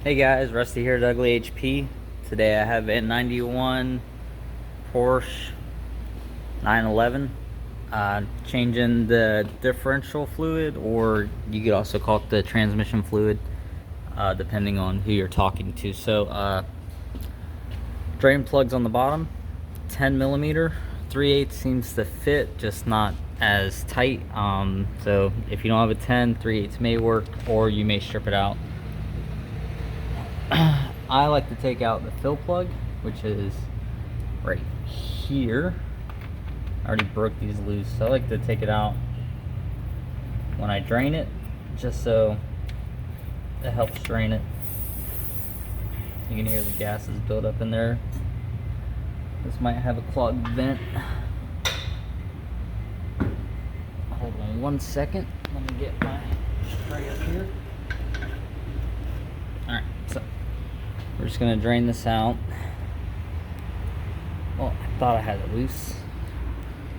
Hey guys, Rusty here at Ugly HP. Today I have a 91 Porsche 911. Changing the differential fluid, or you could also call it the transmission fluid, depending on who you're talking to. So, drain plugs on the bottom, 10 millimeter, 3/8 seems to fit, just not as tight. So if you don't have a 10, 3/8 may work, or you may strip it out. I like to take out the fill plug, which is right here. I already broke these loose, so I like to take it out when I drain it, just so it helps drain it. You can hear the gases build up in there. This might have a clogged vent. Hold on one second. Let me get my spray up here. Alright, so we're just gonna drain this out. Well, I thought I had it loose.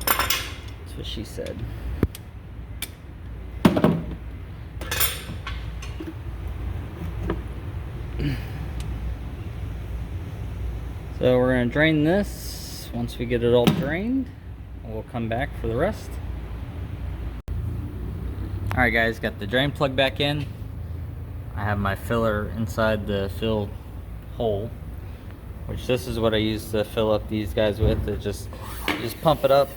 That's what she said. So we're gonna drain this. Once we get it all drained, we'll come back for the rest. Alright guys, got the drain plug back in. I have my filler inside the fill hole, which this is what I use to fill up these guys with. It just pump it up.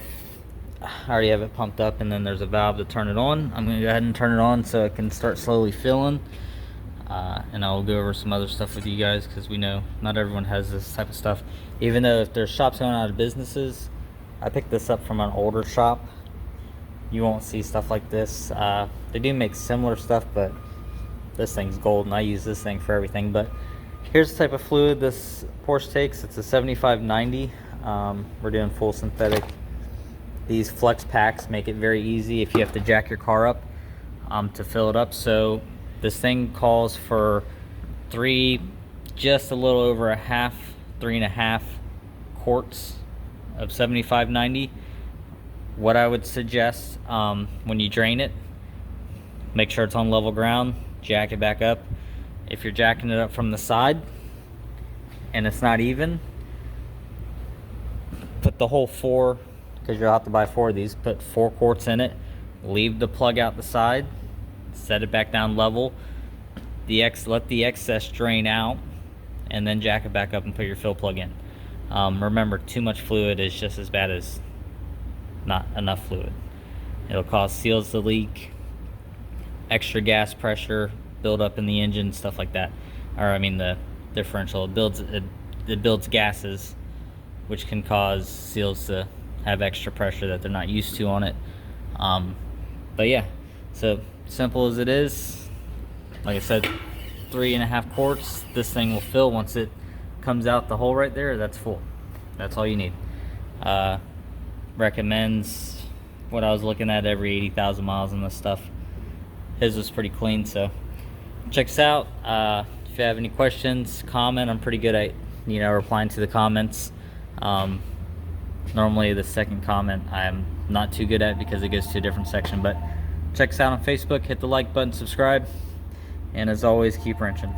I already have it pumped up, and then there's a valve to turn it on. I'm gonna go ahead and turn it on so it can start slowly filling. And I'll go over some other stuff with you guys, because we know not everyone has this type of stuff. Even though if there's shops going out of businesses, I picked this up from an older shop. You won't see stuff like this. They do make similar stuff, but this thing's gold, and I use this thing for everything. But here's the type of fluid this Porsche takes. It's a 7590. We're doing full synthetic. These flex packs make it very easy if you have to jack your car up to fill it up. So this thing calls for just a little over 3.5 quarts of 7590. What I would suggest, when you drain it, make sure it's on level ground, jack it back up. If you're jacking it up from the side and it's not even, put the whole 4, because you'll have to buy 4 of these, put 4 quarts in it, leave the plug out the side, set it back down level, let the excess drain out, and then jack it back up and put your fill plug in. Remember, too much fluid is just as bad as not enough fluid. It'll cause seals to leak, extra gas pressure build up in the engine, stuff like that. Or I mean the differential, it builds gases, which can cause seals to have extra pressure that they're not used to on it. But yeah, so simple as it is, like I said, 3.5 quarts. This thing will fill once it comes out the hole right there. That's full. That's all you need. Recommends, what I was looking at, every 80,000 miles on this stuff. His was pretty clean, so check us out. If you have any questions, comment. I'm pretty good at replying to the comments. Normally the second comment I'm not too good at, because it goes to a different section. But check us out on Facebook, hit the like button, subscribe, and as always, keep wrenching.